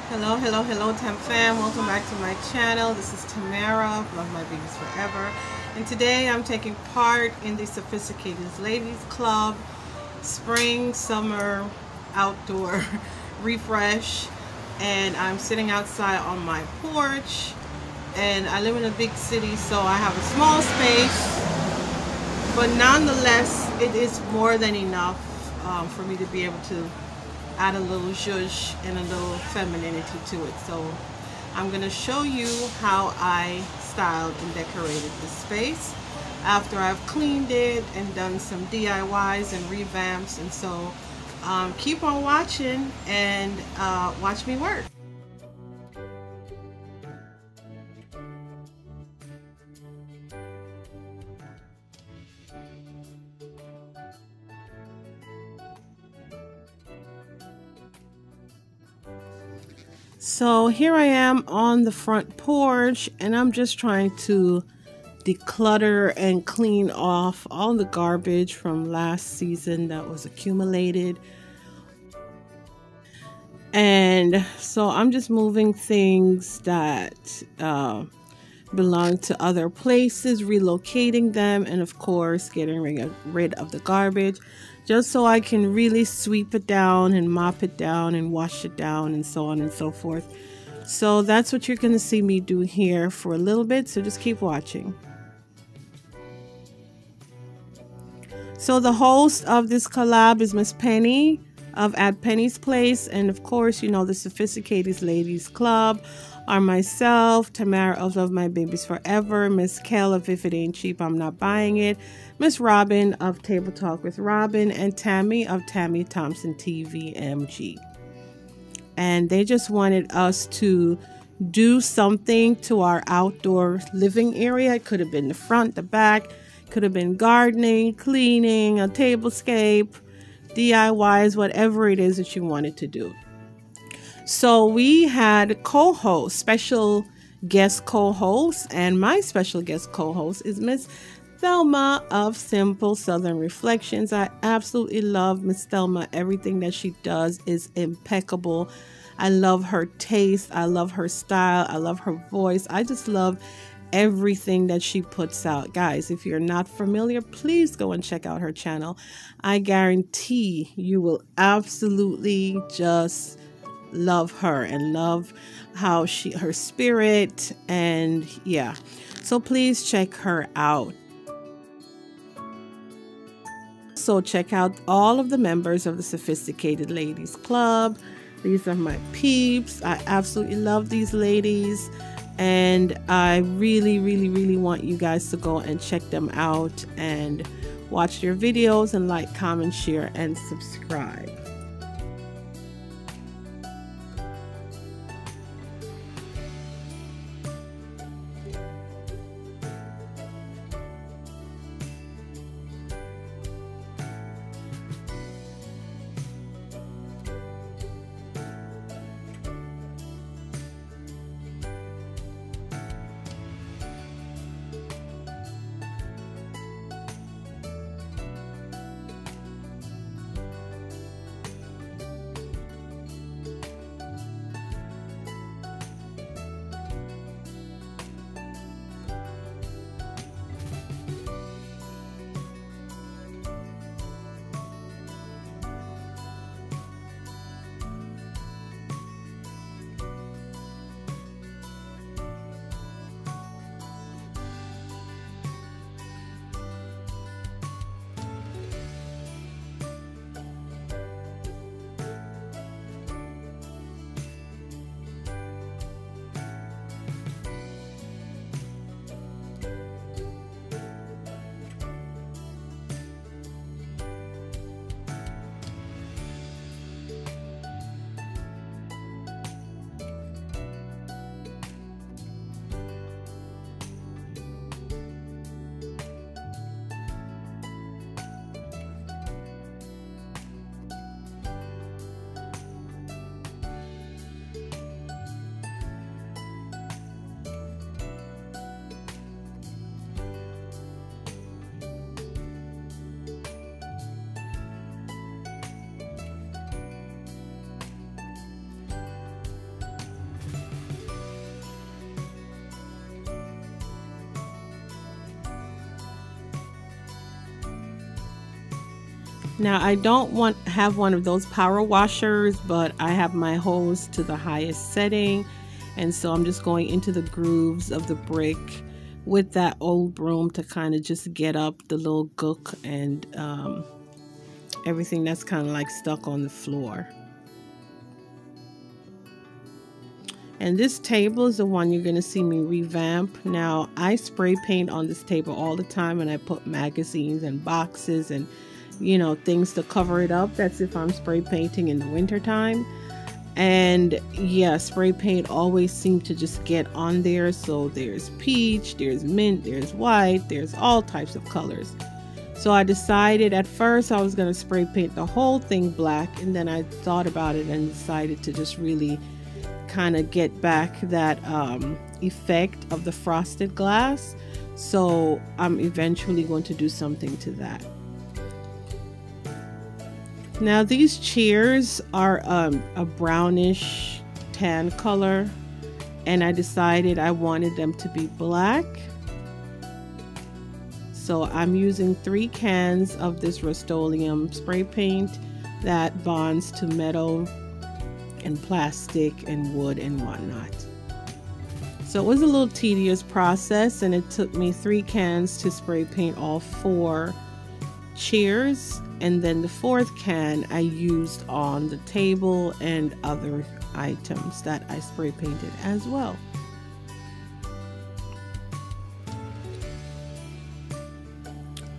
Hello, Tam Fam. Welcome back to my channel. This is Tamara of Lovemybabiesforever. And today I'm taking part in the Sophicated Ladies Club Spring Summer Outdoor Refresh. And I'm sitting outside on my porch. And I live in a big city, so I have a small space. But nonetheless, it is more than enough for me to be able to add a little zhuzh and a little femininity to it. So I'm going to show you how I styled and decorated this space after I've cleaned it and done some DIYs and revamps. And so keep on watching and watch me work. So here I am on the front porch, and I'm just trying to declutter and clean off all the garbage from last season that was accumulated. And so I'm just moving things that belong to other places, relocating them, and of course getting rid of the garbage, just so I can really sweep it down and mop it down and wash it down and so on and so forth. So that's what you're going to see me do here for a little bit, so just keep watching. So the host of this collab is Miss Penny of At Pennysplace, and of course, you know, the Sophicated Ladies Club are myself, Tamara of Lovemybabiesforever, Miss Kel If it ain't cheap, I'm not buying it, Miss Robin of Table Talk with Robin, and Tammy of Tammy Thompson tvmg. And they just wanted us to do something to our outdoor living area. It could have been the front, the back, could have been gardening, cleaning, a tablescape, DIYs, whatever it is that you wanted to do. So we had co-hosts, special guest co-hosts, and my special guest co-host is Miss Thelma of Simple Southern Reflections. I absolutely love Miss Thelma. Everything that she does is impeccable. I love her taste. I love her style. I love her voice. I just love everything that she puts out. Guys, if you're not familiar, please go and check out her channel. I guarantee you will absolutely just love her and love how her spirit, and yeah, so please check her out. So check out all of the members of the Sophicated Ladies Club. These are my peeps. I absolutely love these ladies, and I really want you guys to go and check them out and watch their videos and like, comment, share, and subscribe. Now I don't have one of those power washers, but I have my hose to the highest setting, and so I'm just going into the grooves of the brick with that old broom to kind of just get up the little gook and everything that's kind of like stuck on the floor. And this table is the one you're going to see me revamp. Now I spray paint on this table all the time, and I put magazines and boxes and, you know, things to cover it up. That's if I'm spray painting in the winter time. And yeah, spray paint always seems to just get on there. So there's peach, there's mint, there's white, there's all types of colors. So I decided at first I was going to spray paint the whole thing black, and then I thought about it and decided to just really kind of get back that effect of the frosted glass. So I'm eventually going to do something to that. Now these chairs are a brownish tan color, and I decided I wanted them to be black. So I'm using 3 cans of this Rust-Oleum spray paint that bonds to metal and plastic and wood and whatnot. So it was a little tedious process, and it took me 3 cans to spray paint all 4 chairs, and then the 4th can I used on the table and other items that I spray painted as well.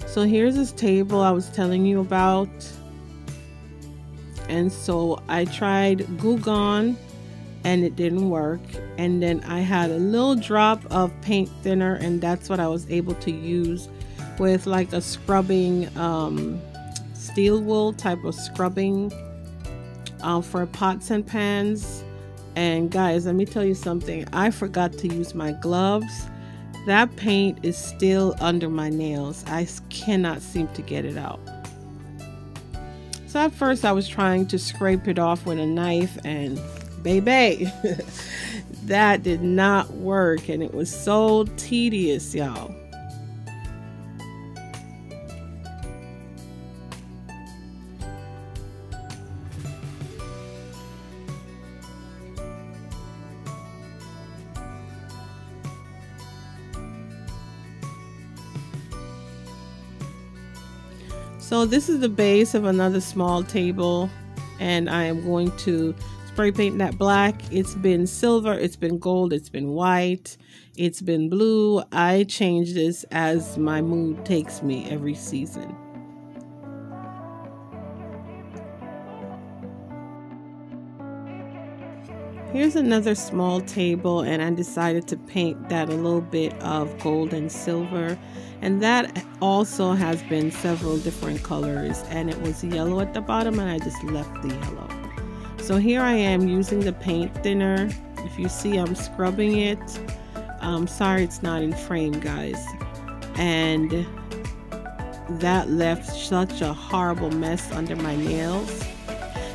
So here's this table I was telling you about, and so I tried Goo Gone and it didn't work, and then I had a little drop of paint thinner, and that's what I was able to use with like a scrubbing steel wool type of scrubbing for pots and pans. And guys, let me tell you something, I forgot to use my gloves. That paint is still under my nails. I cannot seem to get it out. So at first I was trying to scrape it off with a knife, and baby, that did not work, and it was so tedious, y'all. So this is the base of another small table, and I am going to spray paint that black. It's been silver, it's been gold, it's been white, it's been blue. I change this as my mood takes me every season. Here's another small table, and I decided to paint that a little bit of gold and silver, and that also has been several different colors, and it was yellow at the bottom, and I just left the yellow. So here I am using the paint thinner. If you see, I'm scrubbing it. Sorry it's not in frame, guys, and that left such a horrible mess under my nails.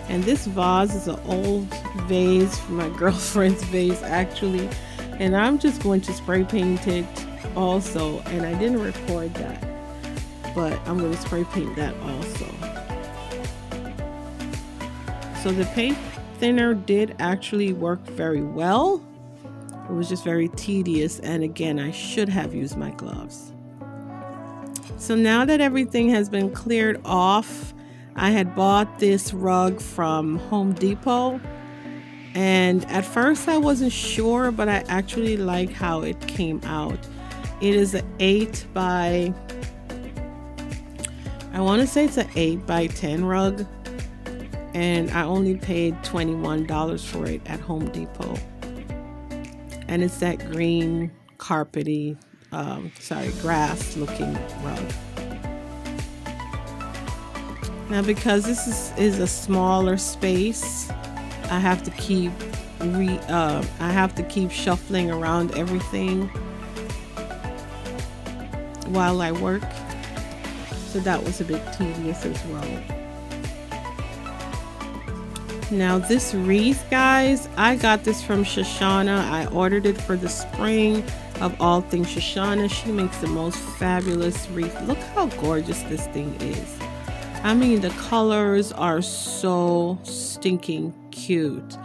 And this vase is an old vase from my girlfriend's vase actually, and I'm just going to spray paint it also, and I didn't record that, but I'm going to spray paint that also. So the paint thinner did actually work very well. It was just very tedious, and again, I should have used my gloves. So now that everything has been cleared off, I had bought this rug from Home Depot, and at first I wasn't sure, but I actually like how it came out. It is an 8 by, I want to say it's an 8 by 10 rug, and I only paid $21 for it at Home Depot. And it's that green carpety, grass looking rug. Now because this is a smaller space, I have to keep shuffling around everything while I work. So that was a bit tedious as well. Now this wreath, guys, I got this from Shoshana. I ordered it for the spring. Of all things, Shoshana, she makes the most fabulous wreath. Look how gorgeous this thing is. I mean, the colors are so stinking cute.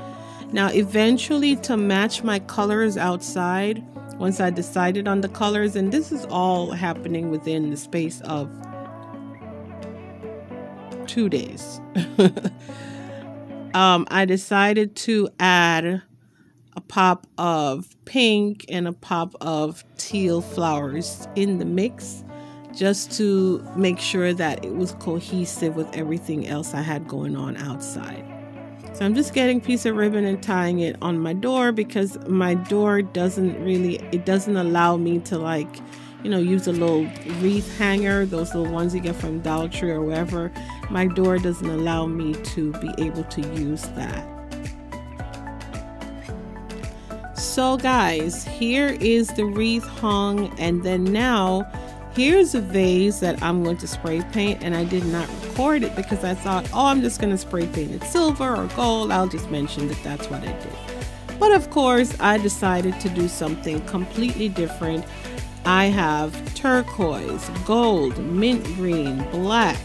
Now, eventually, to match my colors outside, once I decided on the colors, and this is all happening within the space of 2 days, I decided to add a pop of pink and a pop of teal flowers in the mix, just to make sure that it was cohesive with everything else I had going on outside. So I'm just getting a piece of ribbon and tying it on my door, because my door doesn't allow me to, like, you know, use a little wreath hanger, those little ones you get from Dollar Tree or wherever. My door doesn't allow me to be able to use that. So guys, here is the wreath hung, and then now here's a vase that I'm going to spray paint, and I did not record it because I thought, oh, I'm just going to spray paint it silver or gold. I'll just mention that that's what I did. But of course, I decided to do something completely different. I have turquoise, gold, mint green, black,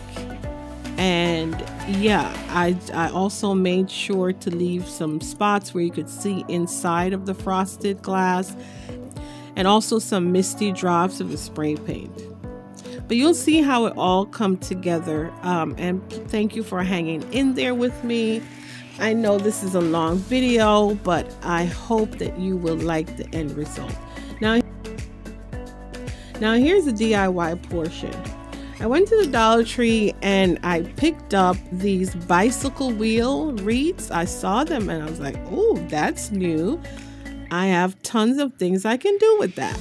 and yeah, I also made sure to leave some spots where you could see inside of the frosted glass, and also some misty drops of the spray paint. But you'll see how it all come together, and thank you for hanging in there with me. I know this is a long video, but I hope that you will like the end result. Now here's the DIY portion. I went to the Dollar Tree and I picked up these bicycle wheel wreaths. I saw them and I was like, oh, that's new. I have tons of things I can do with that.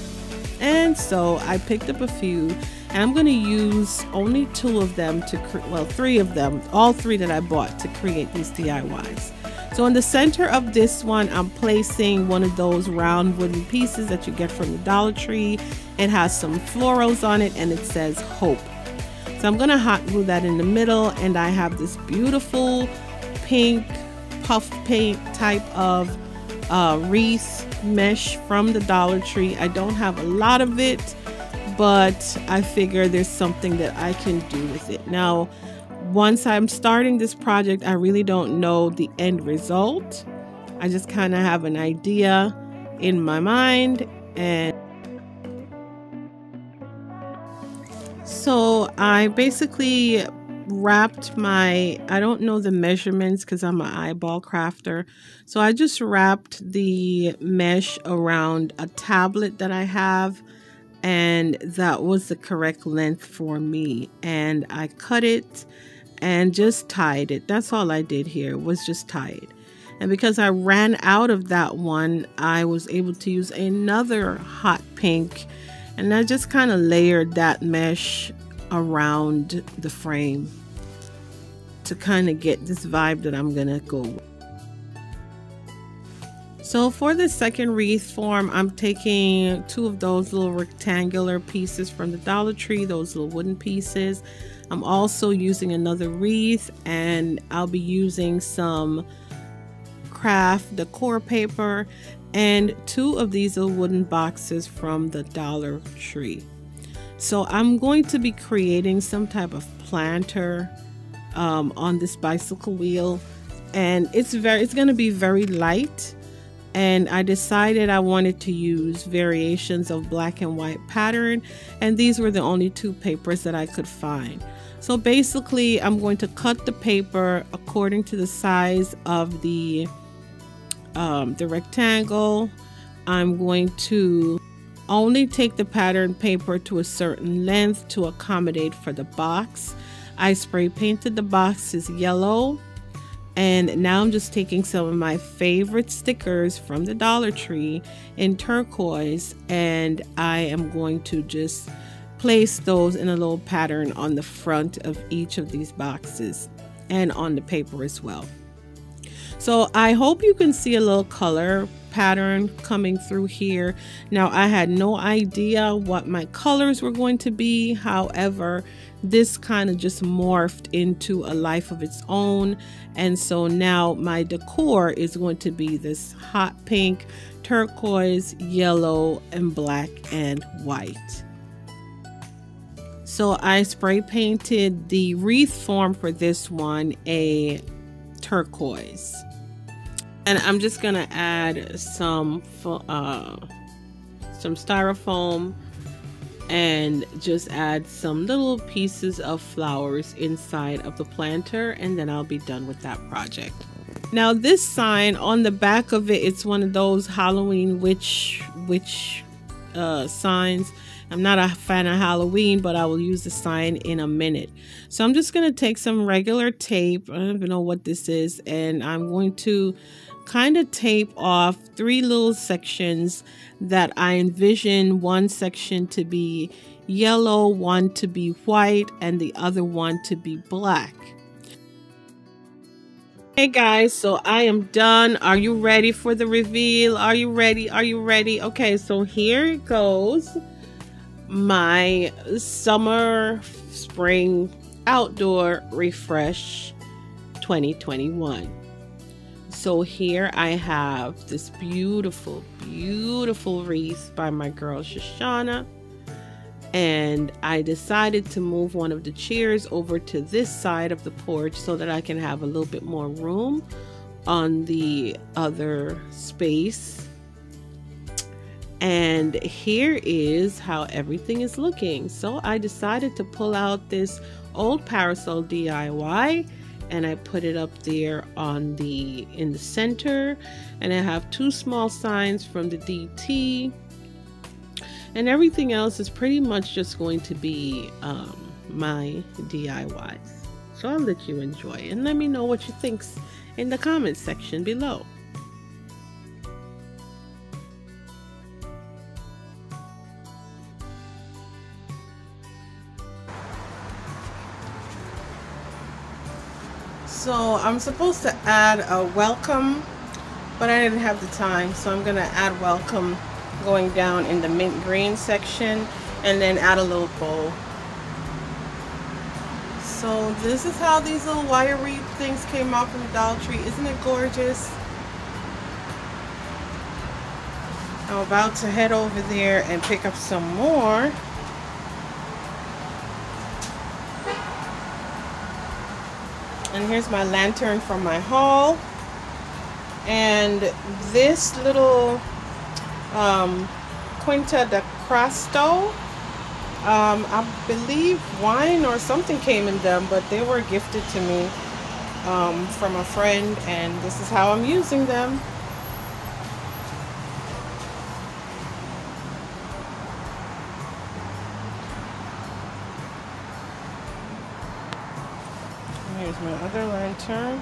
And so I picked up a few, and I'm going to use only 2 of them to well, 3 of them, all 3 that I bought to create these DIYs. So in the center of this one, I'm placing one of those round wooden pieces that you get from the Dollar Tree. It has some florals on it and it says hope. So I'm going to hot glue that in the middle, and I have this beautiful pink puff paint type of wreath mesh from the Dollar Tree. I don't have a lot of it, but I figure there's something that I can do with it. Now, once I'm starting this project, I really don't know the end result. I just kind of have an idea in my mind, and so I basically wrapped I don't know the measurements because I'm an eyeball crafter, so I just wrapped the mesh around a tablet that I have, and that was the correct length for me, and I cut it and just tied it. That's all I did here, was just tie it. And because I ran out of that one, I was able to use another hot pink, and I just kind of layered that mesh around the frame to kind of get this vibe that I'm gonna go with. So for the second wreath form, I'm taking 2 of those little rectangular pieces from the Dollar Tree, those little wooden pieces. I'm also using another wreath, and I'll be using some craft decor paper and 2 of these little wooden boxes from the Dollar Tree. So I'm going to be creating some type of planter on this bicycle wheel, and it's going to be very light, and I decided I wanted to use variations of black and white pattern, and these were the only 2 papers that I could find. So basically I'm going to cut the paper according to the size of the rectangle. I'm going to only take the pattern paper to a certain length to accommodate for the box. I spray painted the boxes yellow, and now I'm just taking some of my favorite stickers from the Dollar Tree in turquoise, and I am going to just place those in a little pattern on the front of each of these boxes and on the paper as well. So I hope you can see a little color pattern coming through here. Now, I had no idea what my colors were going to be. However, this kind of just morphed into a life of its own. And so now my decor is going to be this hot pink, turquoise, yellow, and black and white. So I spray painted the wreath form for this one a turquoise. And I'm just gonna add some styrofoam and just add some little pieces of flowers inside of the planter, and then I'll be done with that project. Now this sign on the back of it, it's one of those Halloween witch signs. I'm not a fan of Halloween, but I will use the sign in a minute. So I'm just going to take some regular tape. I don't even know what this is. And I'm going to kind of tape off 3 little sections that I envision one section to be yellow, one to be white, and the other one to be black. Hey guys, so I am done. Are you ready for the reveal? Are you ready? Are you ready? Okay, so here it goes. My summer spring outdoor refresh 2021. So here I have this beautiful wreath by my girl Shoshana, and I decided to move one of the chairs over to this side of the porch so that I can have a little bit more room on the other space. And here is how everything is looking. So I decided to pull out this old parasol DIY, and I put it up there in the center, and I have 2 small signs from the DT, and everything else is pretty much just going to be my DIYs. So I'll let you enjoy, and let me know what you think in the comments section below. So I'm supposed to add a welcome, but I didn't have the time, so I'm gonna add welcome going down in the mint green section, and then add a little bow. So this is how these little wire wreath things came out from the Dollar Tree. Isn't it gorgeous? I'm about to head over there and pick up some more. And here's my lantern from my haul. And this little Quinta de Crasto, I believe wine or something came in them, but they were gifted to me from a friend, and this is how I'm using them. Here's my other lantern.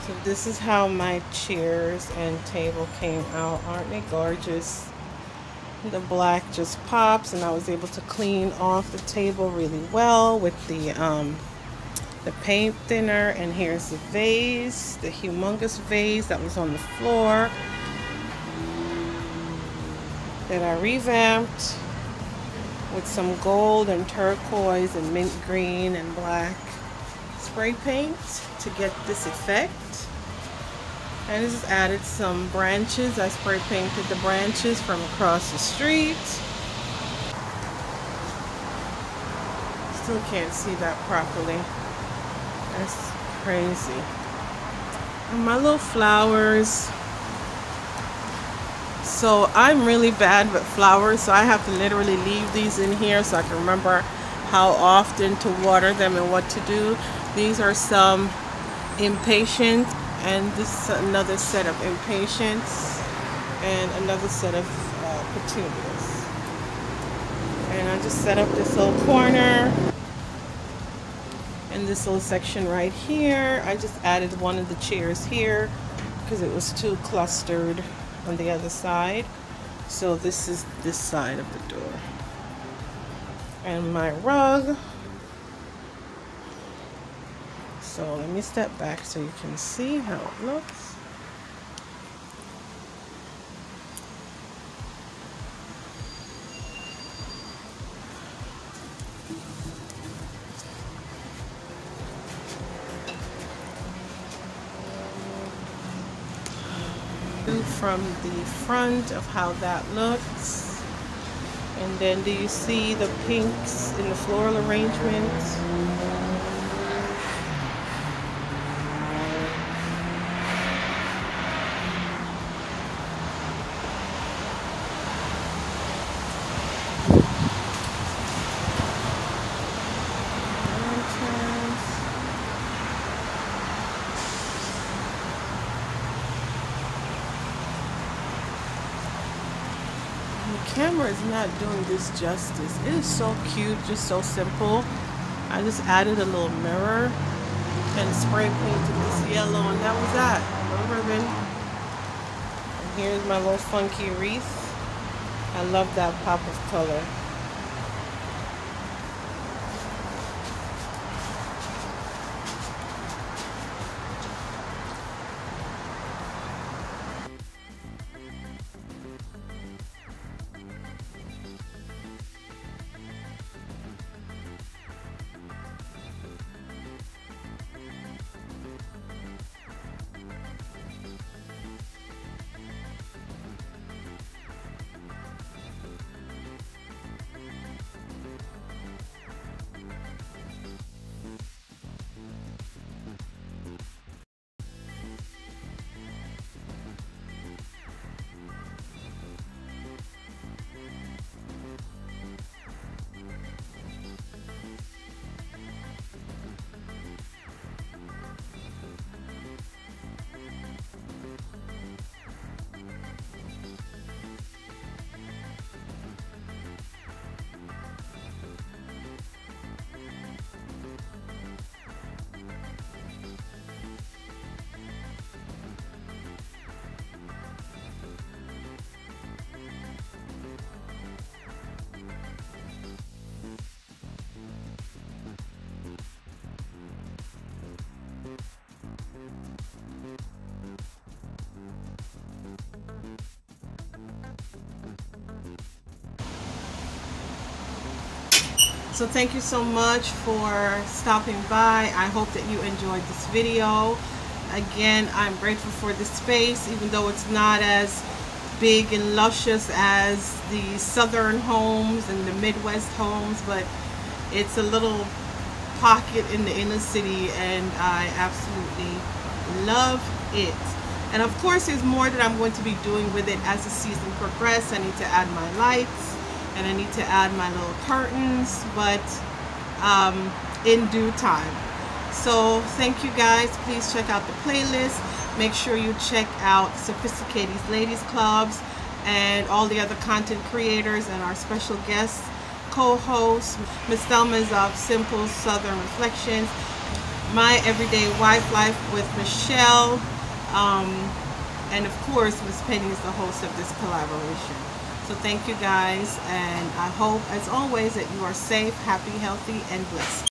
So this is how my chairs and table came out. Aren't they gorgeous? The black just pops, and I was able to clean off the table really well with the paint thinner. And here's the vase, the humongous vase that was on the floor that I revamped with some gold and turquoise and mint green and black spray paint to get this effect. And I just added some branches. I spray painted the branches from across the street. Still can't see that properly. That's crazy. And my little flowers. So I'm really bad with flowers, so I have to literally leave these in here so I can remember how often to water them and what to do. These are some impatiens, and this is another set of impatiens, and another set of petunias. And I just set up this little corner and this little section right here. I just added one of the chairs here because it was too clustered on the other side. So this is this side of the door. And my rug. So let me step back so you can see how it looks. From the front of how that looks, And then do you see the pinks in the floral arrangements? The camera is not doing this justice. It is so cute, just so simple. I just added a little mirror and spray painted this yellow, and that was that. No ribbon. And here's my little funky wreath. I love that pop of color. So thank you so much for stopping by. I hope that you enjoyed this video. Again, I'm grateful for this space, even though it's not as big and luscious as the southern homes and the Midwest homes, but it's a little pocket in the inner city, and I absolutely love it. And of course, there's more that I'm going to be doing with it as the season progresses. I need to add my lights, and I need to add my little curtains, but in due time. So thank you guys. Please check out the playlist. Make sure you check out Sophicated Ladies Clubs and all the other content creators and our special guests, co-host Miss Thelma's of Simple Southern Reflections, My Everyday Wife Life with Michelle, and of course Miss Penny is the host of this collaboration. So thank you guys, and I hope as always that you are safe, happy, healthy, and blessed.